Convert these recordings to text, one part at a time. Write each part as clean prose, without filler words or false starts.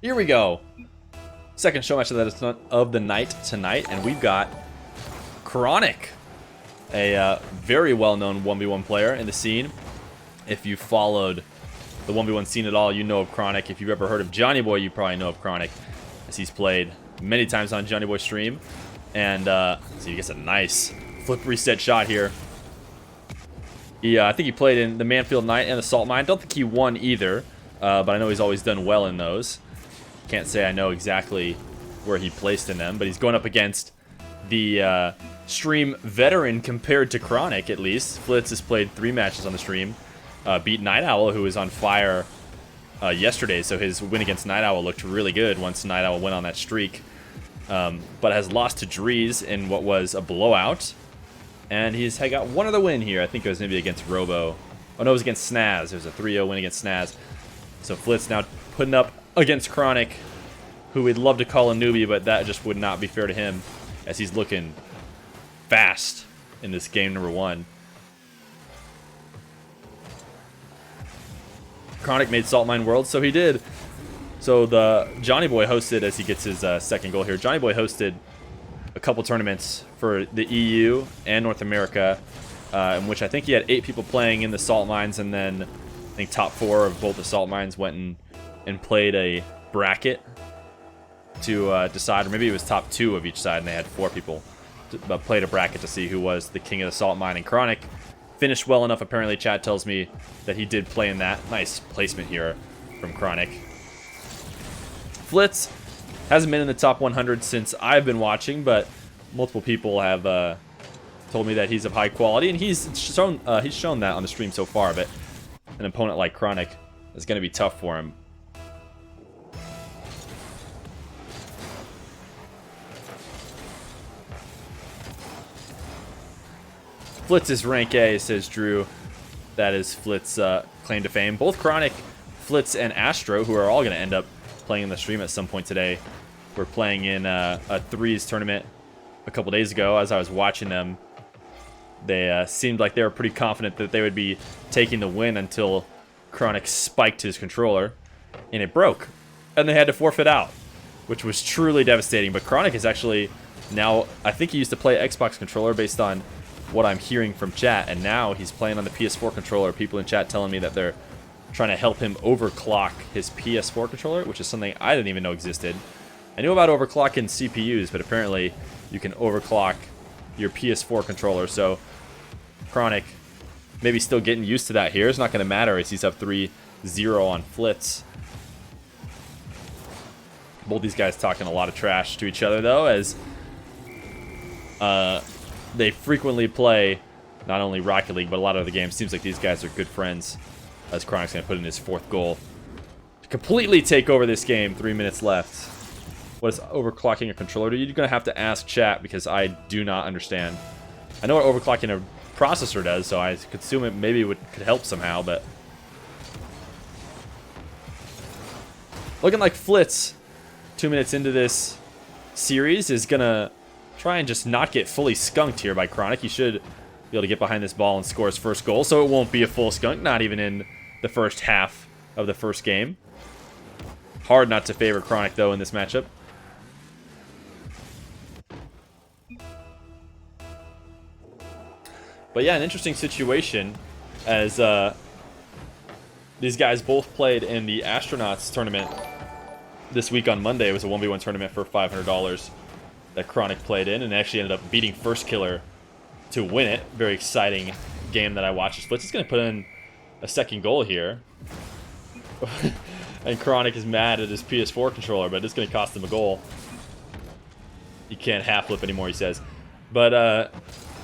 Here we go. Second show match of the night tonight, and we've got Chronic, a very well-known 1v1 player in the scene. If you followed the 1v1 scene at all, you know of Chronic. If you've ever heard of Johnny Boy, you probably know of Chronic, as he's played many times on Johnny Boy's stream. And so he gets a nice flip reset shot here. I think he played in the Manfield Knight and the Salt Mine. Don't think he won either, but I know he's always done well in those. Can't say I know exactly where he placed in them, but he's going up against the stream veteran compared to Chronic, at least. Flitz has played 3 matches on the stream. Beat Night Owl, who was on fire yesterday, so his win against Night Owl looked really good once Night Owl went on that streak. But has lost to Drees in what was a blowout. And he's got one other win here. I think it was maybe against Robo. Oh, no, it was against Snaz. It was a 3-0 win against Snaz. So Flitz now putting up against Chronic, who we'd love to call a newbie, but that just would not be fair to him, as he's looking fast in this game number 1. Chronic made Salt Mine World, so he did. So the Johnny Boy hosted, as he gets his second goal here, Johnny Boy hosted a couple tournaments for the EU and North America, in which I think he had 8 people playing in the Salt Mines, and then I think top 4 of both the Salt Mines went and played a bracket to decide, or maybe it was top 2 of each side, and they had 4 people played a bracket to see who was the king of the Salt Mine. And Chronic finished well enough, apparently. Chat tells me that he did play in that. Nice placement here from Chronic. Flitz hasn't been in the top 100 since I've been watching, but multiple people have told me that he's of high quality, and he's shown that on the stream so far. But an opponent like Chronic is going to be tough for him. Flitz is rank A, says Drew. That is Flitz's claim to fame. Both Chronic, Flitz, and Astro, who are all going to end up playing in the stream at some point today, were playing in a threes tournament a couple days ago. As I was watching them, they seemed like they were pretty confident that they would be taking the win until Chronic spiked his controller, and it broke. And they had to forfeit out, which was truly devastating. But Chronic is actually now, I think he used to play Xbox controller based on what I'm hearing from chat, and now he's playing on the PS4 controller. People in chat telling me that they're trying to help him overclock his PS4 controller, which is something I didn't even know existed. I knew about overclocking CPUs, but apparently you can overclock your PS4 controller. So Chronic maybe still getting used to that here. It's not going to matter as he's up 3-0 on Flitz. Both these guys talking a lot of trash to each other, though, as they frequently play not only Rocket League, but a lot of other games. Seems like these guys are good friends, as Chronic's going to put in his 4th goal to completely take over this game. 3 minutes left. What is overclocking a controller? You're going to have to ask chat, because I do not understand. I know what overclocking a processor does, so I could assume it maybe could help somehow, but looking like Flitz, 2 minutes into this series, is going to try and just not get fully skunked here by Chronic. He should be able to get behind this ball and score his first goal, so it won't be a full skunk, not even in the first half of the first game. Hard not to favor Chronic, though, in this matchup. But yeah, an interesting situation, as these guys both played in the Astronauts tournament this week on Monday. It was a 1v1 tournament for $500 that Chronic played in, and actually ended up beating First Killer to win it. Very exciting game that I watched. Flitz is going to put in a second goal here. And Chronic is mad at his PS4 controller, but it's going to cost him a goal. He can't half flip anymore, he says. But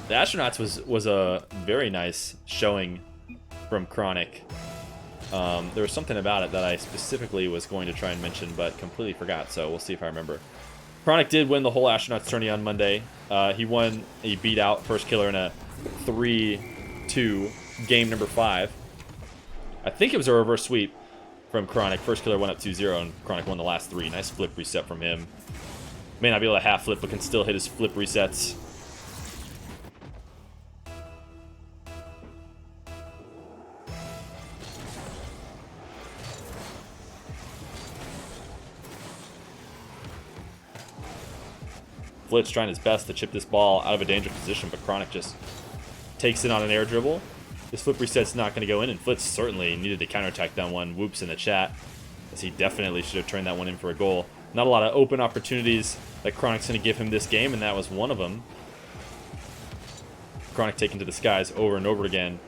the Astronauts was a very nice showing from Chronic. There was something about it that I specifically was going to try and mention, but completely forgot, so we'll see if I remember. Chronic did win the whole Astronauts tourney on Monday. He beat out First Killer in a 3-2 game number 5. I think it was a reverse sweep from Chronic. First Killer went up 2-0, and Chronic won the last 3. Nice flip reset from him. May not be able to half flip, but can still hit his flip resets. Flitz trying his best to chip this ball out of a dangerous position, but Chronic just takes it on an air dribble. This flip reset's not going to go in, and Flitz certainly needed to counterattack that one. Whoops in the chat, as he definitely should have turned that one in for a goal. Not a lot of open opportunities that Chronic's going to give him this game, and that was one of them. Chronic taken to the skies over and over again.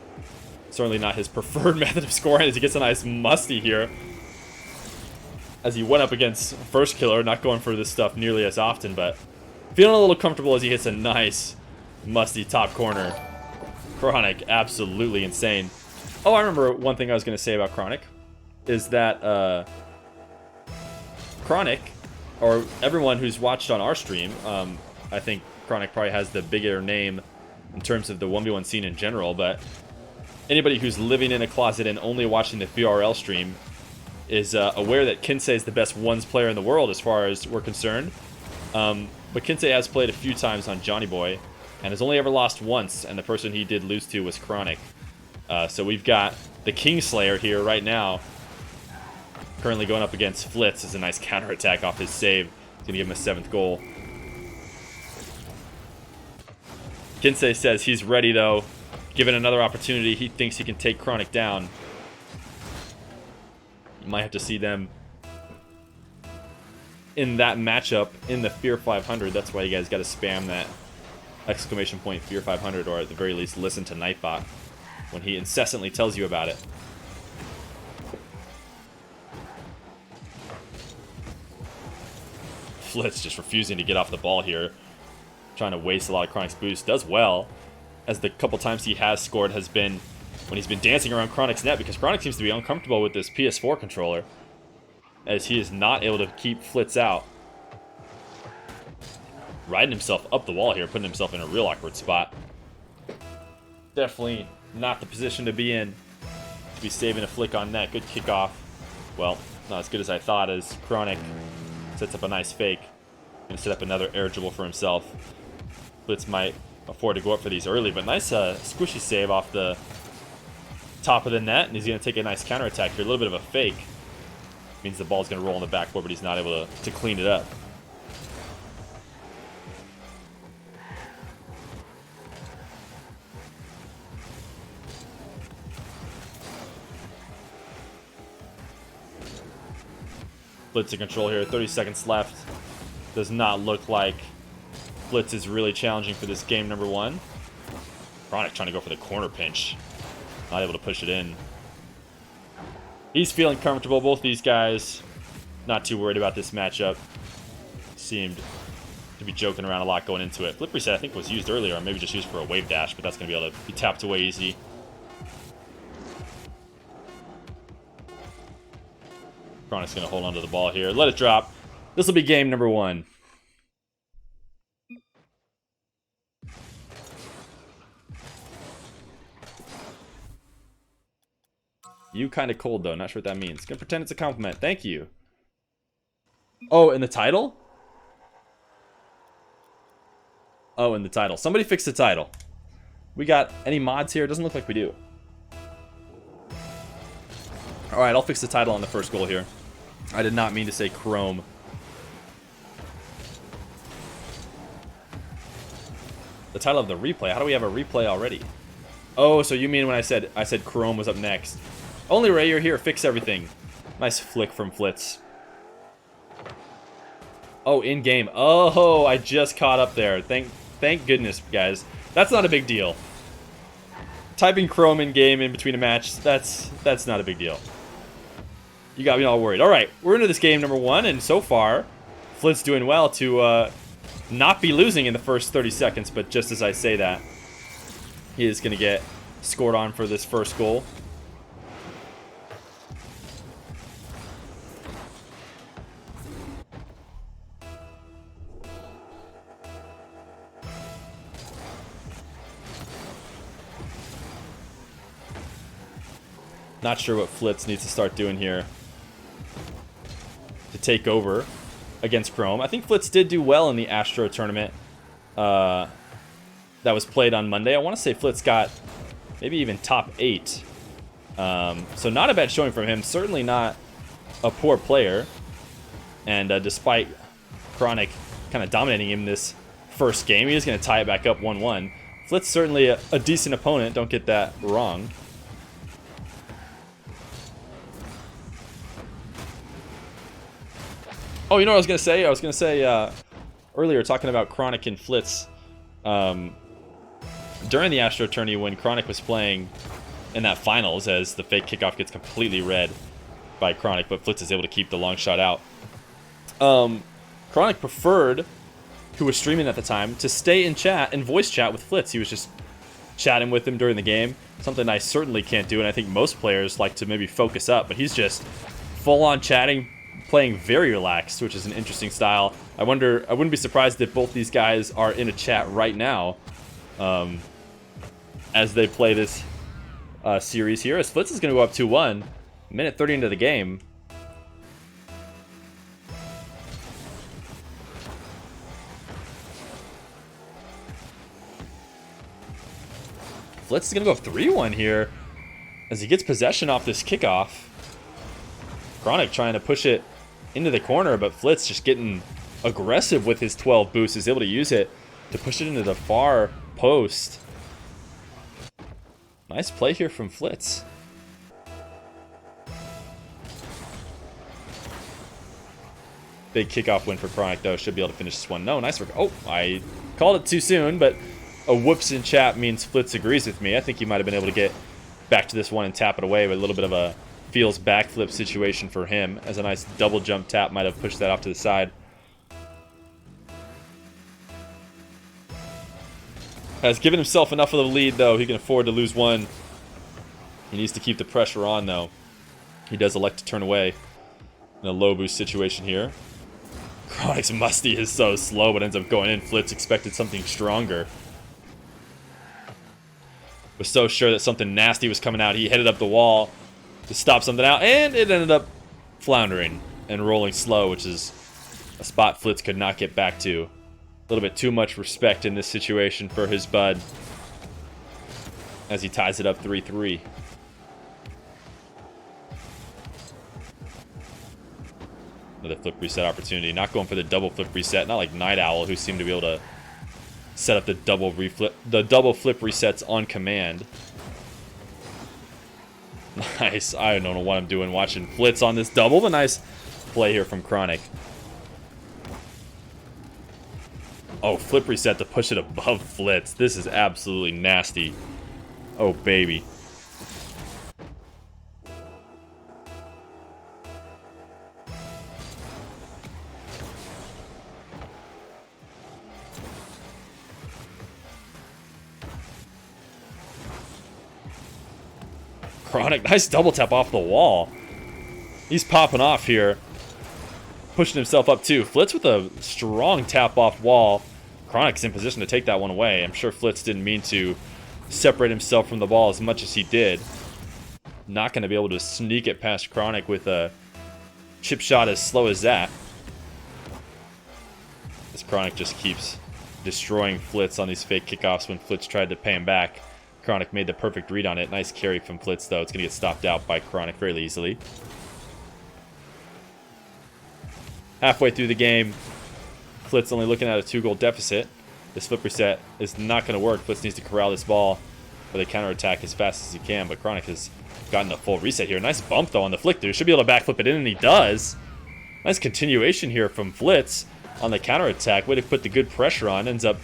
Certainly not his preferred method of scoring, as he gets a nice musty here. As he went up against First Killer, not going for this stuff nearly as often, but feeling a little comfortable as he hits a nice musty top corner. Chronic, absolutely insane. Oh, I remember one thing I was going to say about Chronic, is that Chronic, or everyone who's watched on our stream, I think Chronic probably has the bigger name in terms of the 1v1 scene in general, but anybody who's living in a closet and only watching the VRL stream is aware that Kinsey is the best ones player in the world as far as we're concerned. But Kinsey has played a few times on Johnny Boy and has only ever lost once, and the person he did lose to was Chronic. So we've got the Kingslayer here right now, currently going up against Flitz as a nice counterattack off his save. He's going to give him a 7th goal. Kinsey says he's ready though. Given another opportunity, he thinks he can take Chronic down. You might have to see them in that matchup in the Feer 500. That's why you guys got to spam that exclamation point Feer 500, or at the very least listen to Nightbot when he incessantly tells you about it. Flitz just refusing to get off the ball here, trying to waste a lot of Chronic's boost. Does well, as the couple times he has scored has been when he's been dancing around Chronic's net, because Chronic seems to be uncomfortable with this PS4 controller, as he is not able to keep Flitz out. Riding himself up the wall here, putting himself in a real awkward spot. Definitely not the position to be in, to be saving a flick on net. Good kickoff. Well, not as good as I thought, as Chronic sets up a nice fake. Gonna set up another air dribble for himself. Flitz might afford to go up for these early, but nice squishy save off the top of the net, and he's gonna take a nice counterattack here. A little bit of a fake. Means the ball's gonna roll on the backboard, but he's not able to clean it up. Flitz in control here, 30 seconds left. Does not look like Flitz is really challenging for this game number 1. Chronic trying to go for the corner pinch. Not able to push it in. He's feeling comfortable. Both these guys not too worried about this matchup. Seemed to be joking around a lot going into it. Flip reset I think was used earlier, or maybe just used for a wave dash, but that's going to be able to be tapped away easy. Chronic's going to hold onto the ball here. Let it drop. This will be game number 1. You kind of cold, though. Not sure what that means. Gonna pretend it's a compliment. Thank you. Oh, in the title? Oh, in the title. Somebody fix the title. We got any mods here? It doesn't look like we do. Alright, I'll fix the title on the first goal here. I did not mean to say Chrome. The title of the replay. How do we have a replay already? Oh, so you mean when I said Chrome was up next. Only Ray, you're here. Fix everything. Nice flick from Flitz. Oh, in-game. Oh, I just caught up there. Thank goodness, guys. That's not a big deal. Typing Chrome in-game in between a match, that's not a big deal. You got me all worried. All right, we're into this game number 1, and so far, Flitz doing well to not be losing in the first 30 seconds, but just as I say that, he is going to get scored on for this first goal. Not sure what Flitz needs to start doing here to take over against Chrome. I think Flitz did do well in the Astro tournament that was played on Monday. I want to say Flitz got maybe even top 8. So not a bad showing from him. Certainly not a poor player. And despite Chronic kind of dominating him this first game. He is going to tie it back up 1-1. Flitz certainly a decent opponent. Don't get that wrong. Oh, you know what I was going to say? I was going to say earlier, talking about Chronic and Flitz. During the Astro tourney, when Chronic was playing in that finals, as the fake kickoff gets completely read by Chronic, but Flitz is able to keep the long shot out. Chronic preferred, who was streaming at the time, to stay in chat and voice chat with Flitz. He was just chatting with him during the game, something I certainly can't do, and I think most players like to maybe focus up, but he's just full-on chatting, playing very relaxed, which is an interesting style. I wouldn't be surprised if both these guys are in a chat right now as they play this series here, as Flitz is going to go up 2-1, minute 30 into the game. Flitz is going to go 3-1 here as he gets possession off this kickoff. Chronic trying to push it into the corner, but Flitz just getting aggressive with his 12 boost, is able to use it to push it into the far post. Nice play here from Flitz. Big kickoff win for Chronic, though. Should be able to finish this one. No, nice work. Oh, I called it too soon, but a whoops in chat means Flitz agrees with me. I think he might have been able to get back to this one and tap it away with a little bit of a feels backflip situation for him, as a nice double jump tap might have pushed that off to the side. Has given himself enough of the lead, though. He can afford to lose one. He needs to keep the pressure on, though. He does elect to turn away in a low boost situation here. Chronic's Musty is so slow, but ends up going in. Flitz expected something stronger. Was so sure that something nasty was coming out. He headed up the wall to stop something out, and it ended up floundering and rolling slow, which is a spot Flitz could not get back to. A little bit too much respect in this situation for his bud as he ties it up 3-3. Another flip reset opportunity. Not going for the double flip reset. Not like Night Owl, who seemed to be able to set up the double flip resets on command. Nice. I don't know what I'm doing watching Flitz on this double, but nice play here from Chronic. Oh, flip reset to push it above Flitz. This is absolutely nasty. Oh, baby. Chronic, nice double tap off the wall. He's popping off here. Pushing himself up too. Flitz with a strong tap off wall. Chronic's in position to take that one away. I'm sure Flitz didn't mean to separate himself from the ball as much as he did. Not going to be able to sneak it past Chronic with a chip shot as slow as that. This Chronic just keeps destroying Flitz on these fake kickoffs when Flitz tried to pay him back. Chronic made the perfect read on it. Nice carry from Flitz, though. It's going to get stopped out by Chronic fairly easily. Halfway through the game, Flitz only looking at a 2-goal deficit. This flip reset is not going to work. Flitz needs to corral this ball for the counterattack as fast as he can, but Chronic has gotten a full reset here. Nice bump, though, on the flick through. Should be able to backflip it in, and he does. Nice continuation here from Flitz on the counterattack. Way to put the good pressure on. Ends up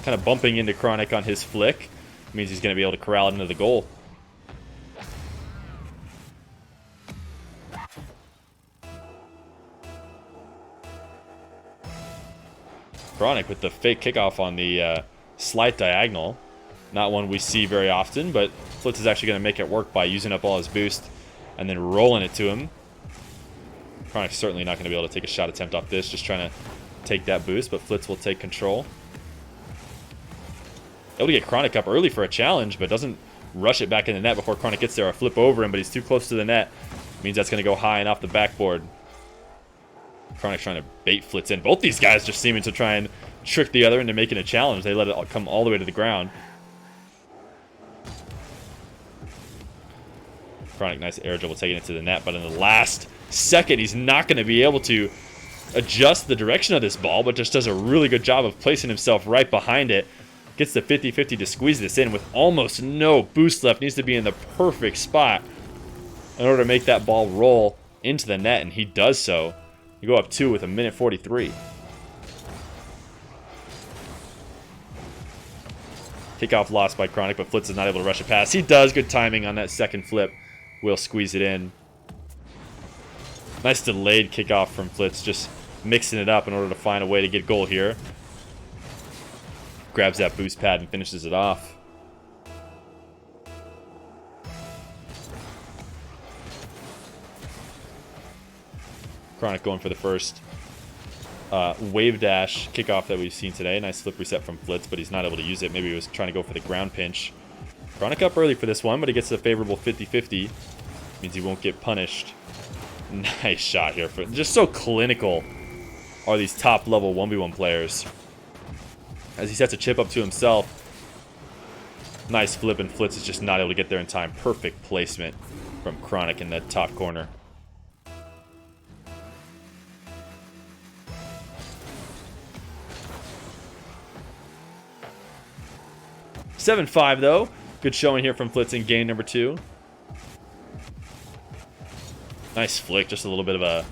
kind of bumping into Chronic on his flick. Means he's going to be able to corral it into the goal. Chronic with the fake kickoff on the slight diagonal. Not one we see very often, but Flitz is actually going to make it work by using up all his boost and then rolling it to him. Chronic's certainly not going to be able to take a shot attempt off this, just trying to take that boost, but Flitz will take control. Able to get Chronic up early for a challenge, but doesn't rush it back in the net before Chronic gets there. A flip over him, but he's too close to the net. Means that's going to go high and off the backboard. Chronic's trying to bait Flitz in. Both these guys just seeming to try and trick the other into making a challenge. They let it come all the way to the ground. Chronic, nice air dribble taking it to the net, but in the last second, he's not going to be able to adjust the direction of this ball, but just does a really good job of placing himself right behind it. Gets the 50-50 to squeeze this in with almost no boost left. Needs to be in the perfect spot in order to make that ball roll into the net, and he does so. You go up 2 with 1:43. Kickoff lost by Chronic, but Flitz is not able to rush it past. He does. Good timing on that second flip. Will squeeze it in. Nice delayed kickoff from Flitz, just mixing it up in order to find a way to get goal here. Grabs that boost pad and finishes it off. Chronic going for the first wave dash kickoff that we've seen today. Nice flip reset from Flitz, but he's not able to use it. Maybe he was trying to go for the ground pinch. Chronic up early for this one, but he gets a favorable 50-50. Means he won't get punished. Nice shot here. Just so clinical are these top level 1v1 players. As he sets a chip up to himself. Nice flip, and Flitz is just not able to get there in time. Perfect placement from Chronic in that top corner. (7-5) though. Good showing here from Flitz in game number 2. Nice flick. Just a little bit of a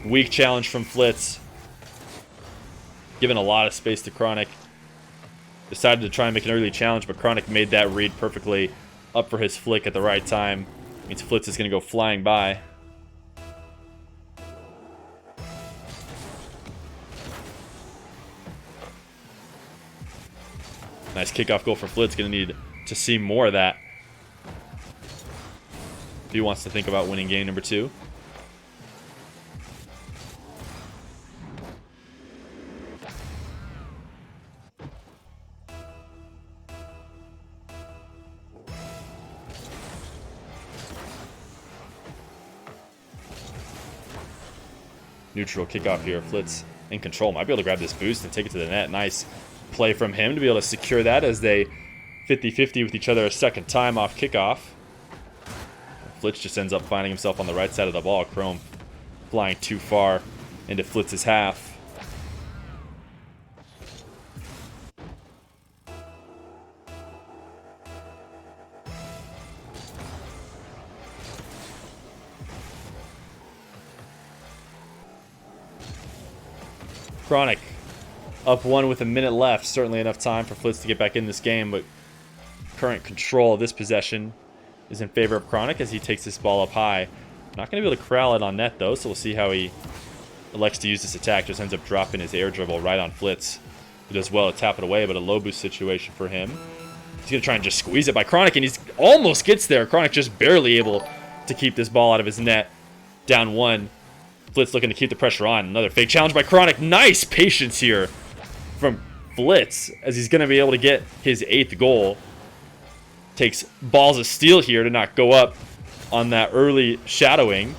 weak challenge from Flitz. Given a lot of space to Chronic. Decided to try and make an early challenge, but Chronic made that read perfectly. Up for his flick at the right time. Means Flitz is going to go flying by. Nice kickoff goal for Flitz. Going to need to see more of that if he wants to think about winning game number 2. Neutral kickoff here. Flitz in control. Might be able to grab this boost and take it to the net. Nice play from him to be able to secure that as they 50-50 with each other a second time off kickoff. Flitz just ends up finding himself on the right side of the ball. Chrome flying too far into Flitz's half. Chronic up 1 with a minute left. Certainly enough time for Flitz to get back in this game, but current control of this possession is in favor of Chronic as he takes this ball up high. Not going to be able to corral it on net though, so we'll see how he elects to use this attack. Just ends up dropping his air dribble right on Flitz. He does well to tap it away, but a low boost situation for him. He's going to try and just squeeze it by Chronic, and he's almost gets there. Chronic just barely able to keep this ball out of his net. Down 1. Flitz looking to keep the pressure on. Another fake challenge by Chronic. Nice patience here from Flitz as he's going to be able to get his 8th goal. Takes balls of steel here to not go up on that early shadowing.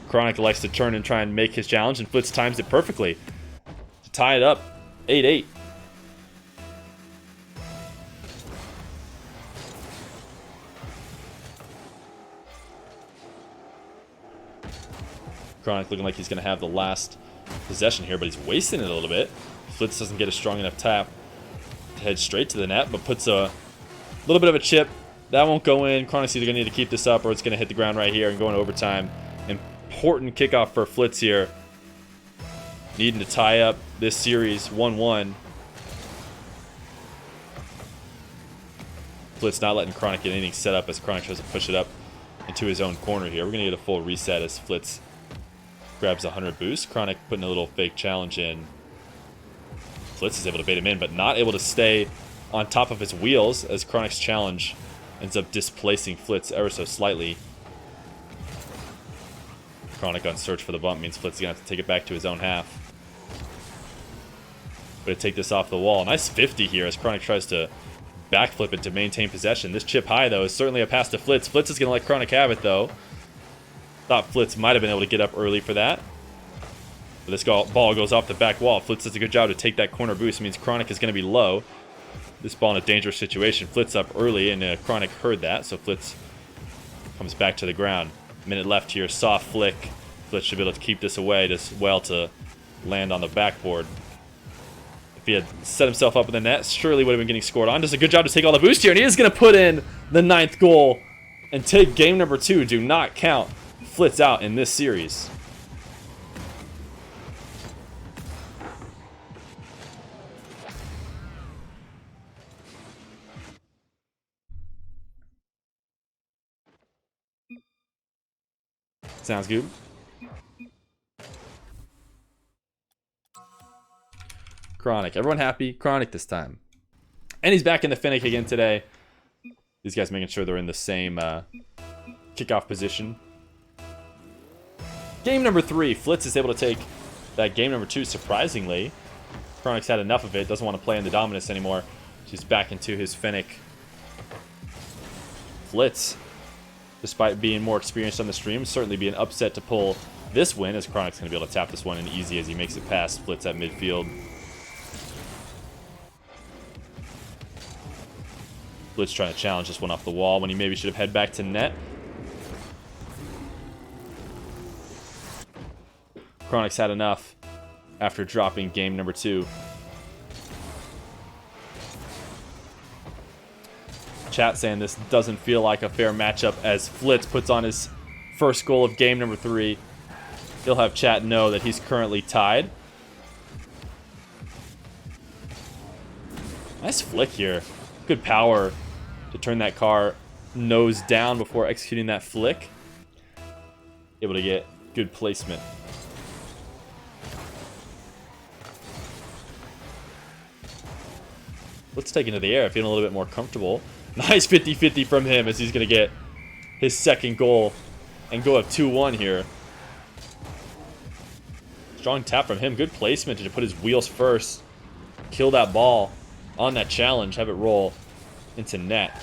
Chronic likes to turn and try and make his challenge, and Flitz times it perfectly to tie it up 8-8. Chronic looking like he's going to have the last possession here, but he's wasting it a little bit. Flitz doesn't get a strong enough tap to head straight to the net, but puts a little bit of a chip. That won't go in. Chronic's either going to need to keep this up or it's going to hit the ground right here and go into overtime. Important kickoff for Flitz here. Needing to tie up this series 1-1. Flitz not letting Chronic get anything set up as Chronic tries to push it up into his own corner here. We're going to get a full reset as Flitz grabs a 100 boost. Chronic putting a little fake challenge in. Flitz is able to bait him in, but not able to stay on top of his wheels as Chronic's challenge ends up displacing Flitz ever so slightly. Chronic on search for the bump means Flitz is going to have to take it back to his own half. But to take this off the wall. Nice 50 here as Chronic tries to backflip it to maintain possession. This chip high, though, is certainly a pass to Flitz. Flitz is going to let Chronic have it, though. Thought Flitz might have been able to get up early for that. But this ball goes off the back wall. Flitz does a good job to take that corner boost. It means Chronic is going to be low. This ball in a dangerous situation. Flitz up early, and Chronic heard that, so Flitz comes back to the ground. Minute left here. Soft flick Flitz should be able to keep this away just well to land on the backboard. If he had set himself up in the net, surely would have been getting scored on. Does a good job to take all the boost here, and he is going to put in the 9th goal and take game number 2. Do not count Flitz out in this series. Sounds good. Chronic. Everyone happy? Chronic this time. And he's back in the Finnick again today. These guys making sure they're in the same kickoff position. Game number 3. Flitz is able to take that game number 2 surprisingly. Chronic's had enough of it. Doesn't want to play in the Dominus anymore. She's back into his Finnick. Flitz, despite being more experienced on the stream, certainly be an upset to pull this win, as Chronic's going to be able to tap this one in easy as he makes it past Flitz at midfield. Flitz trying to challenge this one off the wall when he maybe should have head back to net. Chronic's had enough after dropping game number 2. Chat saying this doesn't feel like a fair matchup as Flitz puts on his first goal of game number 3. He'll have chat know that he's currently tied. Nice flick here. Good power to turn that car nose down before executing that flick. Able to get good placement. Let's take it into the air, feeling a little bit more comfortable. Nice 50-50 from him as he's going to get his second goal and go up 2-1 here. Strong tap from him. Good placement to put his wheels first. Kill that ball on that challenge. Have it roll into net.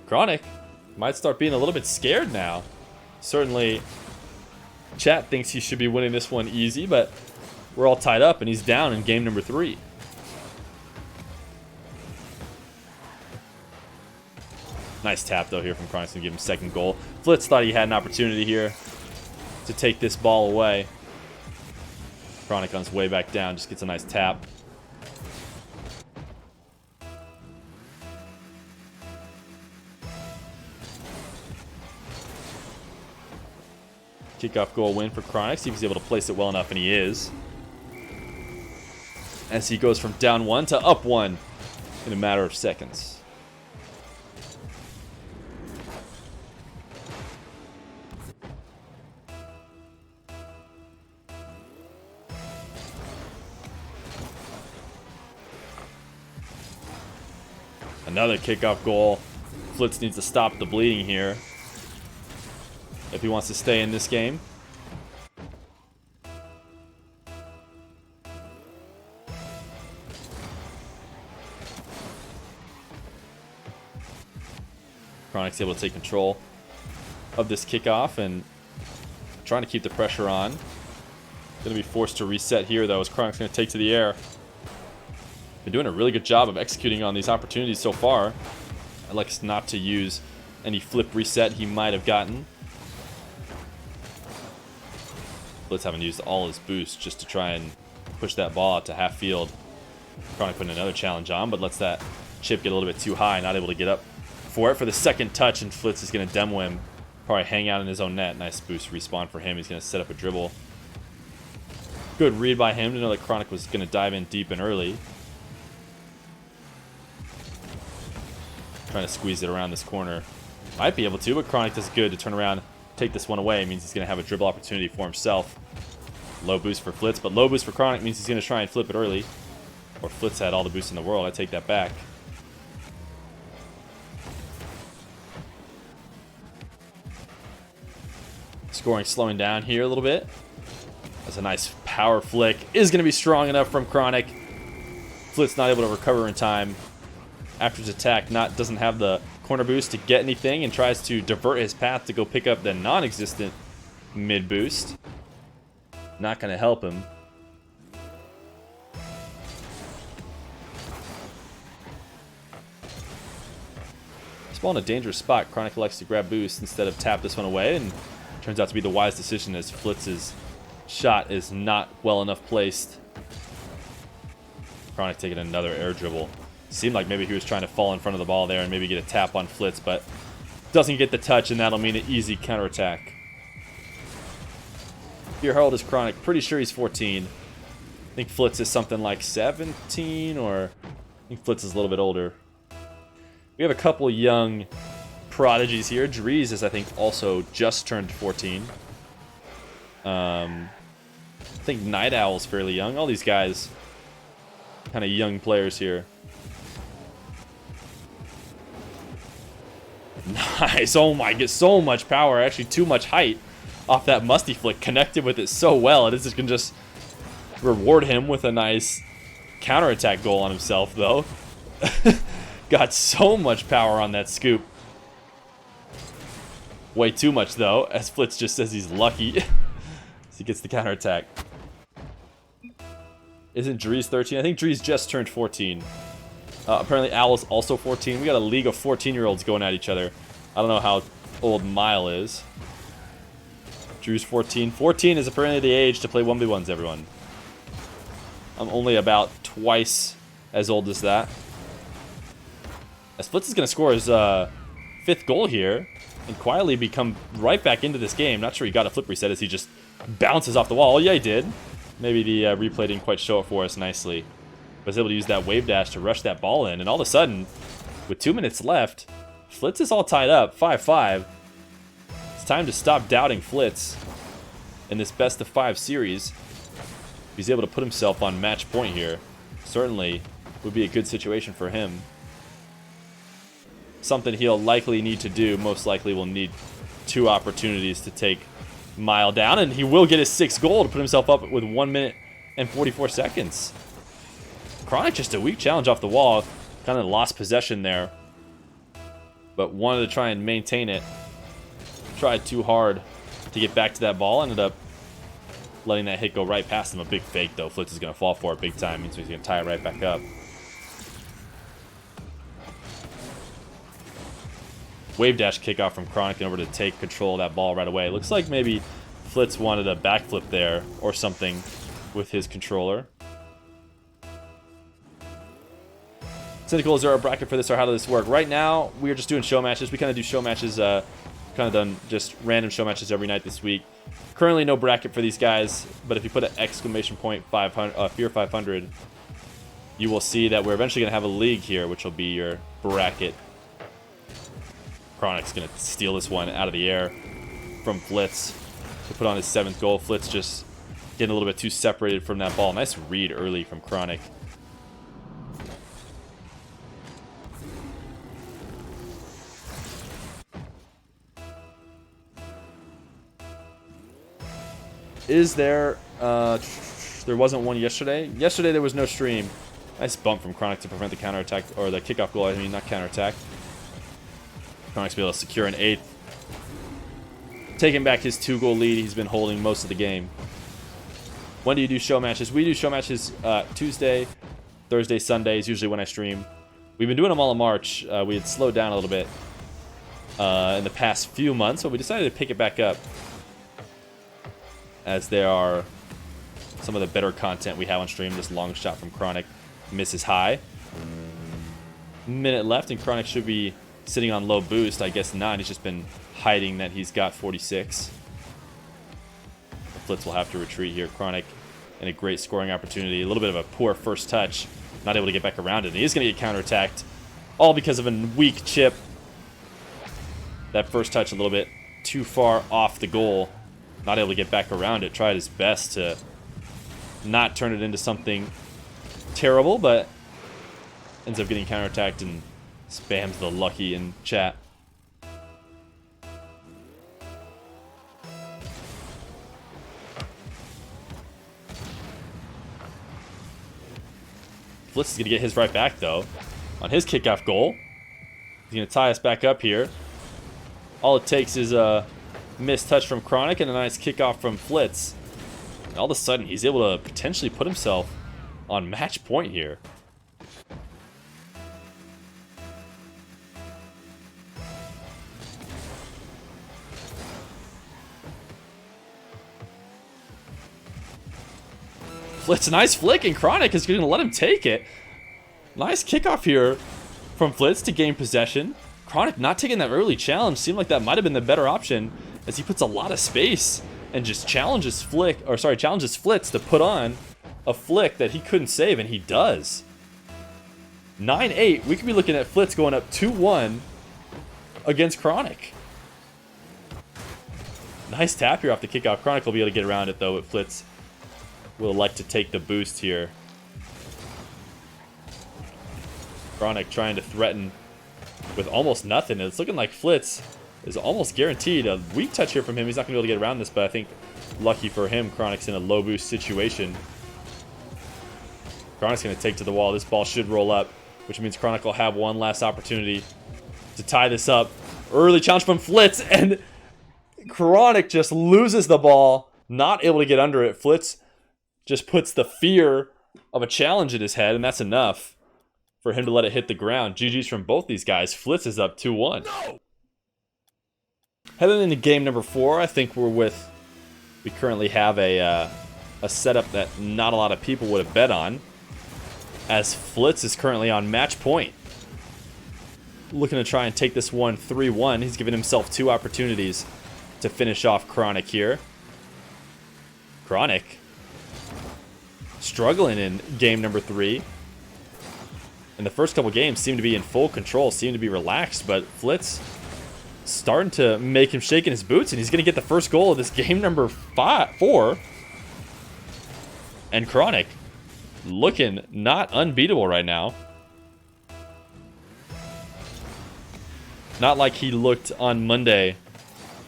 Chronic might start being a little bit scared now. Certainly, chat thinks he should be winning this one easy, but we're all tied up and he's down in game number 3. Nice tap though here from Chronic to give him second goal. Flitz thought he had an opportunity here to take this ball away. Chronic on his way back down, just gets a nice tap. Kickoff goal win for Chronic. See if he's able to place it well enough, and he is. As he goes from down 1 to up 1 in a matter of seconds. Another kickoff goal. Flitz needs to stop the bleeding here if he wants to stay in this game. Chronic's able to take control of this kickoff and trying to keep the pressure on. Going to be forced to reset here though, as Chronic's going to take to the air. Been doing a really good job of executing on these opportunities so far. I'd like us not to use any flip reset he might have gotten. Flitz haven't used all his boost just to try and push that ball out to half field. Chronic putting another challenge on, but lets that chip get a little bit too high, not able to get up for it for the second touch, and Flitz is going to demo him. Probably hang out in his own net. Nice boost respawn for him. He's going to set up a dribble. Good read by him to know that Chronic was going to dive in deep and early. Trying to squeeze it around this corner. Might be able to, but Chronic does good to turn around, take this one away. It means he's going to have a dribble opportunity for himself. Low boost for Flitz, but low boost for Chronic means he's going to try and flip it early. Or Flitz had all the boost in the world. I take that back. Scoring slowing down here a little bit. That's a nice power flick. Is going to be strong enough from Chronic. Flitz not able to recover in time after his attack. Doesn't have the corner boost to get anything and tries to divert his path to go pick up the non-existent mid boost. Not going to help him. This ball in a dangerous spot. Chronic likes to grab boost instead of tap this one away, and turns out to be the wise decision as Flitz's shot is not well enough placed. Chronic taking another air dribble. Seemed like maybe he was trying to fall in front of the ball there and maybe get a tap on Flitz, but doesn't get the touch, and that'll mean an easy counterattack. Feer Herald is Chronic. Pretty sure he's 14. I think Flitz is something like 17, or I think Flitz is a little bit older. We have a couple young prodigies here. Drees is, I think, also just turned 14. I think Night Owl's fairly young. All these guys, kind of young players here. Nice. Oh my, get so much power. Actually, too much height off that musty flick. Connected with it so well. It is going to just reward him with a nice counterattack goal on himself, though. Got so much power on that scoop. Way too much, though, as Flitz just says he's lucky as he gets the counterattack. Isn't Drees 13? I think Drees just turned 14. Apparently Owl's also 14. We got a league of 14-year-olds going at each other. I don't know how old Mile is. Drew's 14. 14 is apparently the age to play 1v1s, everyone. I'm only about twice as old as that. As Flitz is going to score his 5th goal here and quietly become right back into this game. Not sure he got a flip reset as he just bounces off the wall. Oh, yeah, he did. Maybe the replay didn't quite show it for us nicely. But was able to use that wave dash to rush that ball in. And all of a sudden, with 2 minutes left, Flitz is all tied up, 5-5. It's time to stop doubting Flitz in this best-of-5 series. He's able to put himself on match point here. Certainly would be a good situation for him. Something he'll likely need to do. Most likely will need 2 opportunities to take Mile down. And he will get his 6th goal to put himself up with 1 minute and 44 seconds. Chronic just a weak challenge off the wall. Kind of lost possession there. But wanted to try and maintain it. Tried too hard to get back to that ball. Ended up letting that hit go right past him. A big fake, though. Flitz is going to fall for it big time. Means he's going to tie it right back up. Wave dash kickoff from Chronic in order to take control of that ball right away. Looks like maybe Flitz wanted a backflip there or something with his controller. Cynical, is there a bracket for this, or how does this work? Right now, we are just doing show matches. We kind of do show matches, kind of done just random show matches every night this week. Currently, no bracket for these guys, but if you put an exclamation point 500, Fear 500, you will see that we're eventually going to have a league here, which will be your bracket. Chronic's going to steal this one out of the air from Flitz to put on his 7th goal. Flitz just getting a little bit too separated from that ball. Nice read early from Chronic. Is there... there wasn't one yesterday. Yesterday there was no stream. Nice bump from Chronic to prevent the counterattack, or the kickoff goal, I mean, not counterattack. Chronic's be able to secure an 8th. Taking back his 2-goal lead he's been holding most of the game. When do you do show matches? We do show matches Tuesday, Thursday, Sunday is usually when I stream. We've been doing them all in March. We had slowed down a little bit in the past few months, but we decided to pick it back up, as there are some of the better content we have on stream. This long shot from Chronic misses high. Minute left, and Chronic should be sitting on low boost. I guess not. He's just been hiding that he's got 46. Flitz will have to retreat here. Chronic in a great scoring opportunity. A little bit of a poor first touch. Not able to get back around it. And he is going to get counterattacked. All because of a weak chip. That first touch a little bit too far off the goal. Not able to get back around it. Tried his best to not turn it into something terrible, but ends up getting counterattacked and spams the lucky in chat. Flitz is going to get his right back, though, on his kickoff goal. He's going to tie us back up here. All it takes is a missed touch from Chronic and a nice kickoff from Flitz. And all of a sudden, he's able to potentially put himself on match point here. Flitz, nice flick, and Chronic is going to let him take it. Nice kickoff here from Flitz to gain possession. Chronic not taking that early challenge. Seemed like that might have been the better option, as he puts a lot of space and just challenges Flitz to put on a flick that he couldn't save, and he does. 9-8. We could be looking at Flitz going up 2-1 against Chronic. Nice tap here off the kickoff. Chronic will be able to get around it, though, but Flitz will elect to take the boost here. Chronic trying to threaten with almost nothing. It's looking like Flitz is almost guaranteed a weak touch here from him. He's not going to be able to get around this, but I think lucky for him, Chronic's in a low boost situation. Chronic's going to take to the wall. This ball should roll up, which means Chronic will have one last opportunity to tie this up. Early challenge from Flitz, and Chronic just loses the ball, not able to get under it. Flitz just puts the fear of a challenge in his head, and that's enough for him to let it hit the ground. GG's from both these guys. Flitz is up 2-1. No! Heading into game number 4, I think we currently have a setup that not a lot of people would have bet on, as Flitz is currently on match point. Looking to try and take this one 3-1. He's given himself 2 opportunities to finish off Chronic here. Chronic struggling in game number 3. And the first couple games seem to be in full control, seem to be relaxed, but Flitz starting to make him shake in his boots, and he's going to get the first goal of this game number 4. And Chronic looking not unbeatable right now. Not like he looked on Monday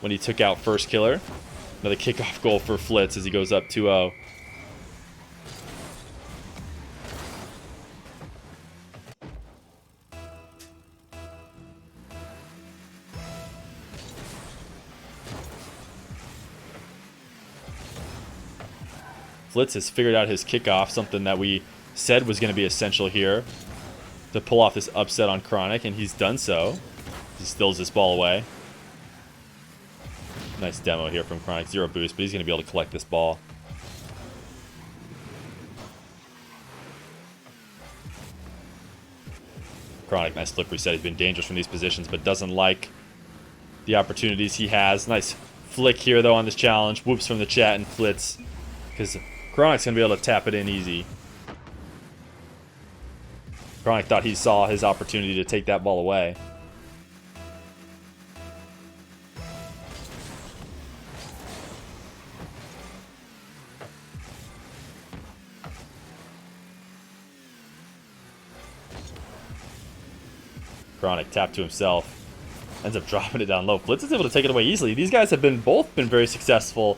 when he took out First Killer. Another kickoff goal for Flitz as he goes up 2-0. Flitz has figured out his kickoff, something that we said was going to be essential here to pull off this upset on Chronic, and he's done so. He steals this ball away. Nice demo here from Chronic. 0 boost, but he's going to be able to collect this ball. Chronic, nice flip reset. He's been dangerous from these positions, but doesn't like the opportunities he has. Nice flick here, though, on this challenge. Whoops from the chat and Flitz, because Chronic's going to be able to tap it in easy. Chronic thought he saw his opportunity to take that ball away. Chronic tapped to himself. Ends up dropping it down low. Flitz is able to take it away easily. These guys have both been very successful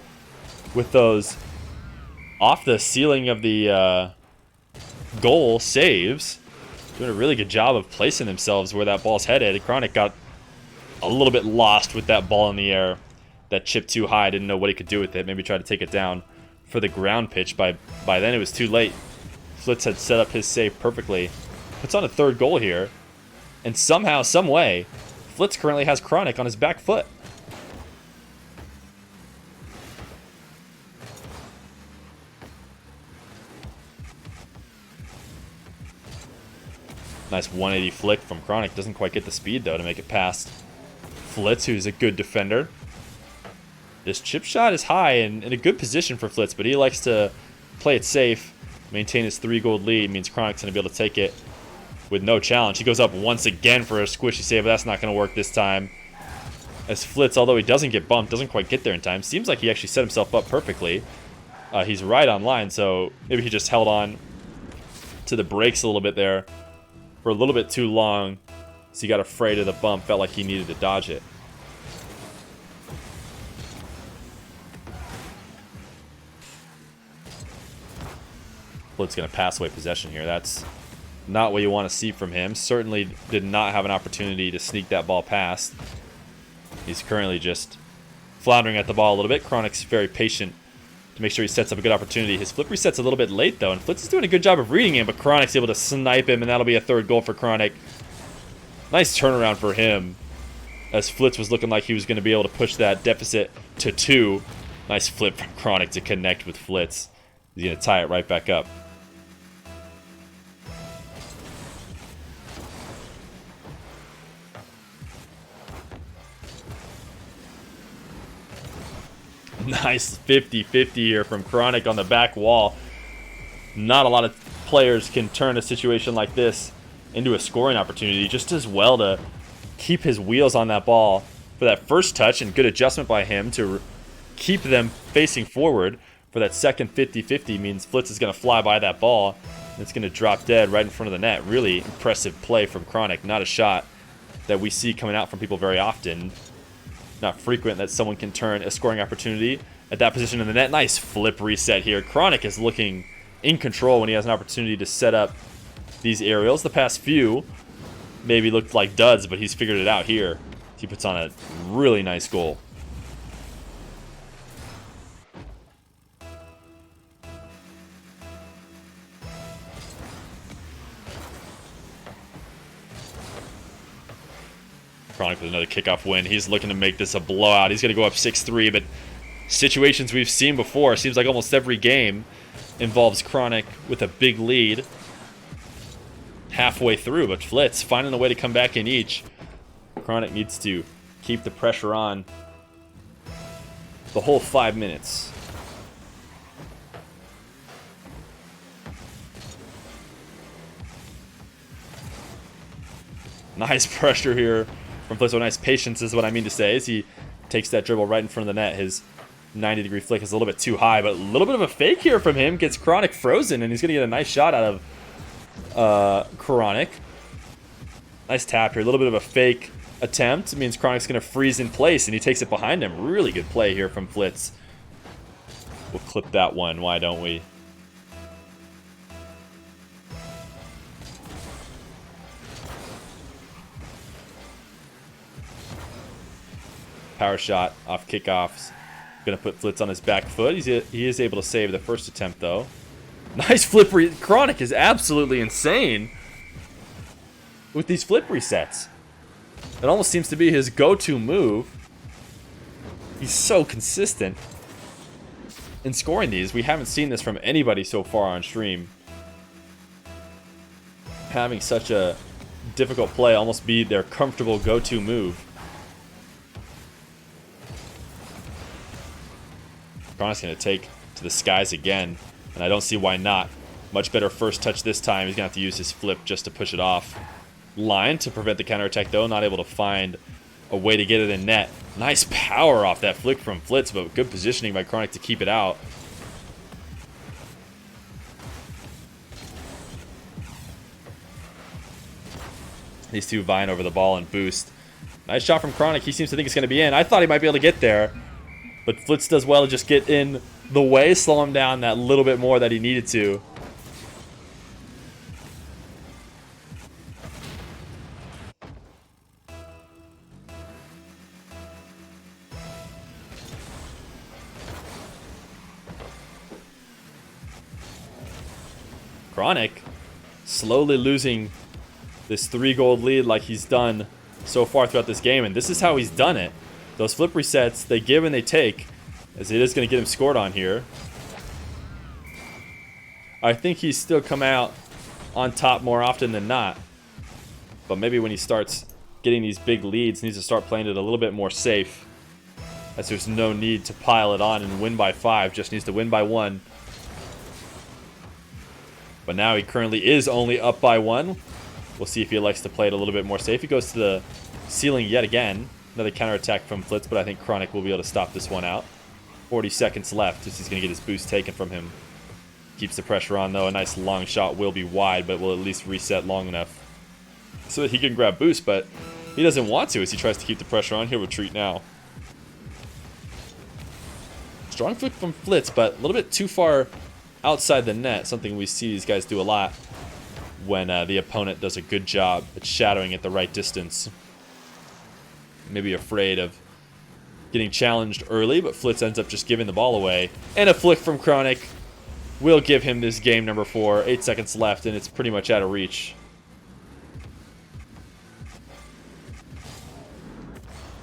with those off the ceiling of the goal saves. Doing a really good job of placing themselves where that ball's headed. Chronic got a little bit lost with that ball in the air. That chip too high. Didn't know what he could do with it. Maybe try to take it down for the ground pitch. By then it was too late. Flitz had set up his save perfectly. Puts on a 3rd goal here. And somehow, some way, Flitz currently has Chronic on his back foot. Nice 180 flick from Chronic. Doesn't quite get the speed, though, to make it past Flitz, who's a good defender. This chip shot is high and in a good position for Flitz, but he likes to play it safe, maintain his 3-goal lead. Means Chronic's going to be able to take it with no challenge. He goes up once again for a squishy save, but that's not going to work this time. As Flitz, although he doesn't get bumped, doesn't quite get there in time. Seems like he actually set himself up perfectly. He's right on line, so maybe he just held on to the brakes a little bit there for a little bit too long, so he got afraid of the bump, felt like he needed to dodge it. Flitz going to pass away possession here. That's not what you want to see from him. Certainly did not have an opportunity to sneak that ball past. He's currently just floundering at the ball a little bit. Chronic's very patient to make sure he sets up a good opportunity. His flip reset's a little bit late, though, and Flitz is doing a good job of reading him, but Chronic's able to snipe him, and that'll be a 3rd goal for Chronic. Nice turnaround for him, as Flitz was looking like he was going to be able to push that deficit to 2. Nice flip from Chronic to connect with Flitz. He's going to tie it right back up. Nice 50-50 here from Chronic on the back wall. Not a lot of players can turn a situation like this into a scoring opportunity. He just does well to keep his wheels on that ball for that first touch, and good adjustment by him to keep them facing forward. For that second 50-50 means Flitz is going to fly by that ball, and it's going to drop dead right in front of the net. Really impressive play from Chronic. Not a shot that we see coming out from people very often. Not frequent that someone can turn a scoring opportunity at that position in the net. Nice flip reset here. Chronic is looking in control when he has an opportunity to set up these aerials. The past few maybe looked like duds, but he's figured it out here. He puts on a really nice goal. Chronic with another kickoff win. He's looking to make this a blowout. He's going to go up 6-3, but situations we've seen before, seems like almost every game involves Chronic with a big lead halfway through, but Flitz finding a way to come back in each. Chronic needs to keep the pressure on the whole 5 minutes. Nice pressure here from Flitz. So nice patience is what I mean to say, as he takes that dribble right in front of the net. His 90-degree flick is a little bit too high, but a little bit of a fake here from him. Gets Chronic frozen, and he's going to get a nice shot out of Chronic. Nice tap here. A little bit of a fake attempt. It means Chronic's going to freeze in place, and he takes it behind him. Really good play here from Flitz. We'll clip that one. Why don't we? Power shot off kickoffs. Gonna put Flitz on his back foot. He is able to save the first attempt though. Nice flip. Chronic is absolutely insane with these flip resets. It almost seems to be his go-to move. He's so consistent in scoring these. We haven't seen this from anybody so far on stream. Having such a difficult play almost be their comfortable go-to move. Chronic's going to take to the skies again, and I don't see why not. Much better first touch this time. He's going to have to use his flip just to push it off. Line to prevent the counterattack, though. Not able to find a way to get it in net. Nice power off that flick from Flitz, but good positioning by Chronic to keep it out. These two vying over the ball and boost. Nice shot from Chronic. He seems to think it's going to be in. I thought he might be able to get there, but Flitz does well to just get in the way, slow him down that little bit more that he needed to. Chronic slowly losing this 3-goal lead like he's done so far throughout this game, and this is how he's done it. Those flip resets, they give and they take, as it is going to get him scored on here. I think he's still come out on top more often than not, but maybe when he starts getting these big leads, he needs to start playing it a little bit more safe, as there's no need to pile it on and win by 5, just needs to win by 1. But now he currently is only up by 1. We'll see if he likes to play it a little bit more safe. He goes to the ceiling yet again. Another counterattack from Flitz, but I think Chronic will be able to stop this one out. 40 seconds left as he's going to get his boost taken from him. Keeps the pressure on, though. A nice long shot will be wide, but will at least reset long enough so that he can grab boost, but he doesn't want to as he tries to keep the pressure on. He'll retreat now. Strong flick from Flitz, but a little bit too far outside the net. Something we see these guys do a lot when the opponent does a good job at shadowing at the right distance. Maybe afraid of getting challenged early, but Flitz ends up just giving the ball away. And a flick from Chronic will give him this game number 4. 8 seconds left, and it's pretty much out of reach.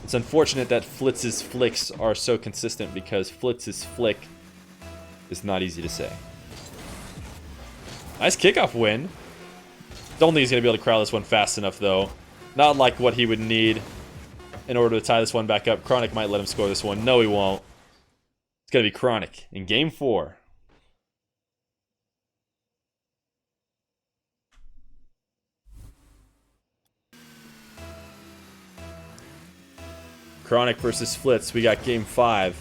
It's unfortunate that Flitz's flicks are so consistent, because Flitz's flick is not easy to say. Nice kickoff win. Don't think he's going to be able to crowd this one fast enough, though. Not like what he would need in order to tie this one back up. Chronic might let him score this one. No, he won't. It's going to be Chronic in game 4. Chronic versus Flitz. We got game 5.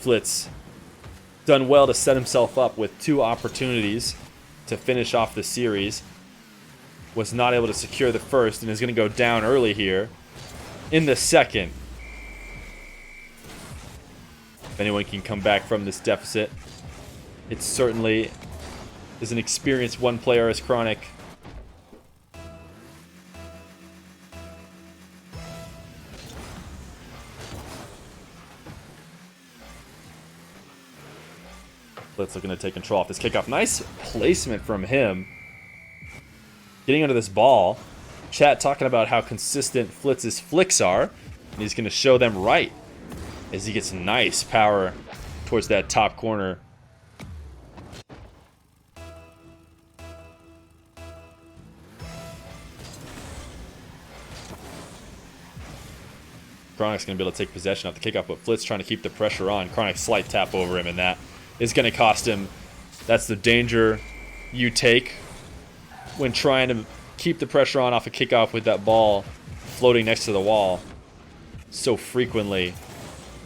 Flitz done well to set himself up with 2 opportunities to finish off the series. Was not able to secure the first and is going to go down early here in the second. If anyone can come back from this deficit, it certainly is an experienced one player as Chronic. Flitz looking to take control off this kickoff. Nice placement from him. Getting under this ball. Chat talking about how consistent Flitz's flicks are. And he's going to show them right as he gets nice power towards that top corner. Chronic's going to be able to take possession off the kickoff, but Flitz trying to keep the pressure on. Chronic slight tap over him, and that is going to cost him. That's the danger you take when trying to keep the pressure on off a kickoff with that ball floating next to the wall. So frequently,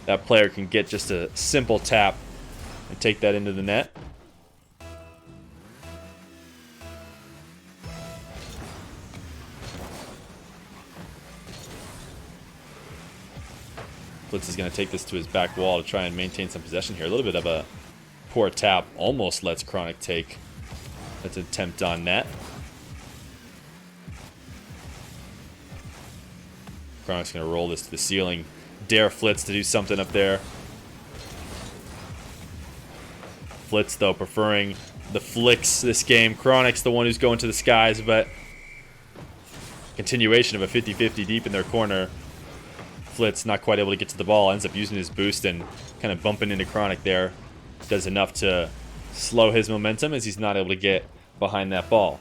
that player can get just a simple tap and take that into the net. Flitz is going to take this to his back wall to try and maintain some possession here. A little bit of a poor tap. Almost lets Chronic take that attempt on net. Chronic's going to roll this to the ceiling. Dare Flitz to do something up there. Flitz, though, preferring the flicks this game. Chronic's the one who's going to the skies, but continuation of a 50-50 deep in their corner. Flitz not quite able to get to the ball. Ends up using his boost and kind of bumping into Chronic there. Does enough to slow his momentum as he's not able to get behind that ball.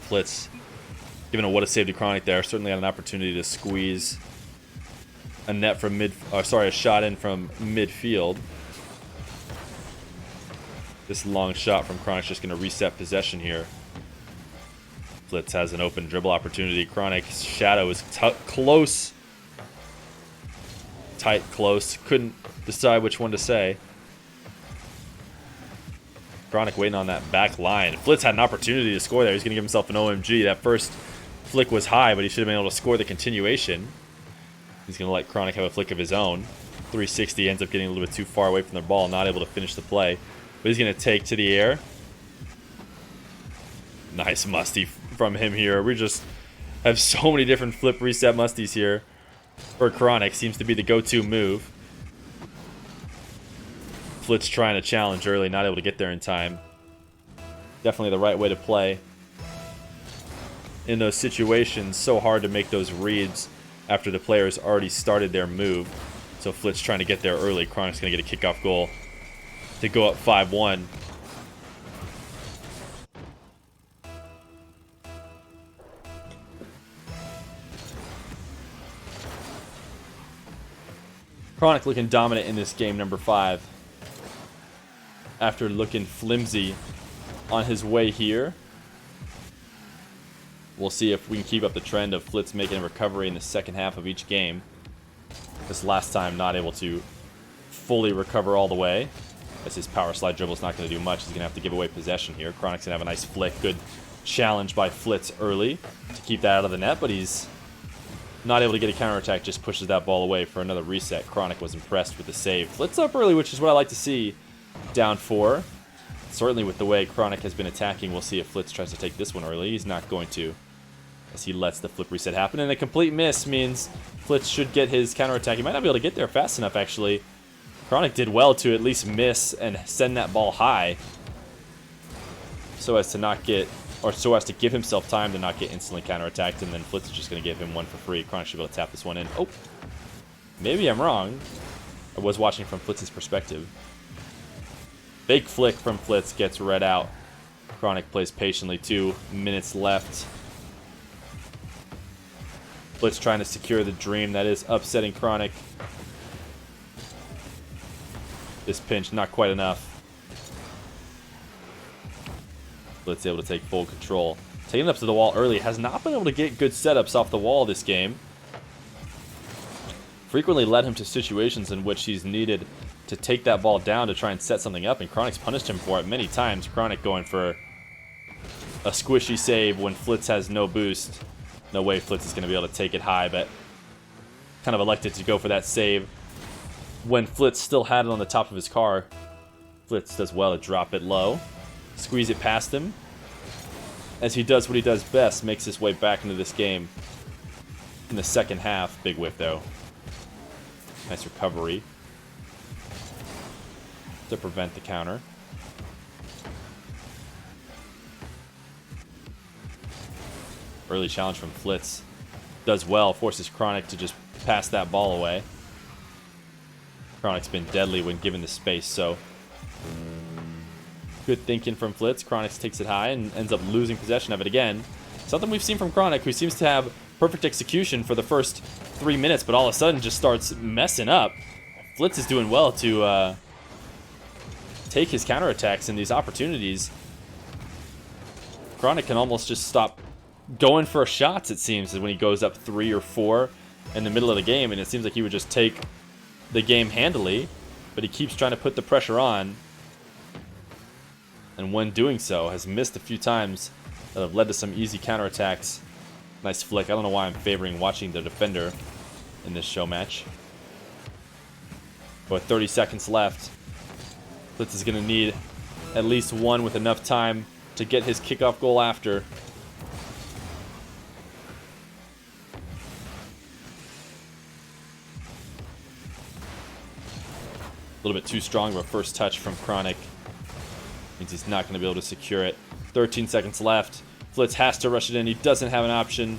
Flitz giving a what a save to Chronic there. Certainly had an opportunity to squeeze a net from a shot in from midfield. This long shot from Chronic's just going to reset possession here. Flitz has an open dribble opportunity. Chronic's shadow is close. Tight, close. Couldn't decide which one to say. Chronic waiting on that back line. Flitz had an opportunity to score there. He's going to give himself an OMG. That first flick was high, but he should have been able to score the continuation. He's going to let Chronic have a flick of his own. 360 ends up getting a little bit too far away from the ball, not able to finish the play. But he's going to take to the air. Nice musty from him here. We just have so many different flip reset musties here for Chronic. Seems to be the go-to move. Flitz trying to challenge early, not able to get there in time. Definitely the right way to play in those situations. So hard to make those reads after the player's already started their move. So Flitz trying to get there early. Chronic's going to get a kickoff goal to go up 5-1. Chronic looking dominant in this game, number 5. After looking flimsy on his way here. We'll see if we can keep up the trend of Flitz making a recovery in the second half of each game. This last time not able to fully recover all the way, as his power slide dribble is not going to do much. He's going to have to give away possession here. Chronic's going to have a nice flick. Good challenge by Flitz early to keep that out of the net, but he's not able to get a counterattack, just pushes that ball away for another reset. Chronic was impressed with the save. Flitz up early, which is what I like to see. Down 4. Certainly with the way Chronic has been attacking, we'll see if Flitz tries to take this one early. He's not going to, as he lets the flip reset happen. And a complete miss means Flitz should get his counterattack. He might not be able to get there fast enough, actually. Chronic did well to at least miss and send that ball high. so as to not get, or so as to give himself time to not get instantly counterattacked, and then Flitz is just going to give him one for free. Chronic should be able to tap this one in. Oh, maybe I'm wrong. I was watching from Flitz's perspective. Big flick from Flitz gets read out. Chronic plays patiently. 2 minutes left. Flitz trying to secure the dream that is upsetting Chronic. This pinch, not quite enough. Flitz able to take full control. Taking it up to the wall early. Has not been able to get good setups off the wall this game. Frequently led him to situations in which he's needed to take that ball down to try and set something up, and Chronic's punished him for it many times. Chronic going for a squishy save when Flitz has no boost. No way Flitz is going to be able to take it high, but kind of elected to go for that save when Flitz still had it on the top of his car. Flitz does well to drop it low, squeeze it past him, as he does what he does best, makes his way back into this game in the second half. Big whiff though. Nice recovery to prevent the counter. Early challenge from Flitz. Does well, forces Chronic to just pass that ball away. Chronic's been deadly when given the space, so good thinking from Flitz. Chronic takes it high and ends up losing possession of it again. Something we've seen from Chronic, who seems to have perfect execution for the first 3 minutes, but all of a sudden just starts messing up. Flitz is doing well to take his counterattacks in these opportunities. Chronic can almost just stop going for shots, it seems, when he goes up 3 or 4 in the middle of the game, and it seems like he would just take the game handily, but he keeps trying to put the pressure on, and when doing so has missed a few times that have led to some easy counterattacks. Nice flick. I don't know why I'm favoring watching the defender in this show match. But 30 seconds left. Flitz is going to need at least one with enough time to get his kickoff goal after. A little bit too strong of a first touch from Chronic. Means he's not going to be able to secure it. 13 seconds left. Flitz has to rush it in. He doesn't have an option.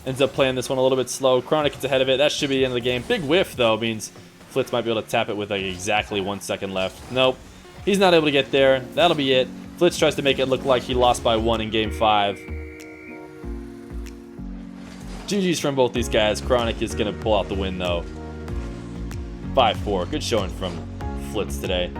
Ends up playing this one a little bit slow. Chronic gets ahead of it. That should be the end of the game. Big whiff, though, means Flitz might be able to tap it with like exactly 1 second left. Nope. He's not able to get there. That'll be it. Flitz tries to make it look like he lost by 1 in Game 5. GG's from both these guys. Chronic is going to pull out the win, though. 5-4. Good showing from Flitz today.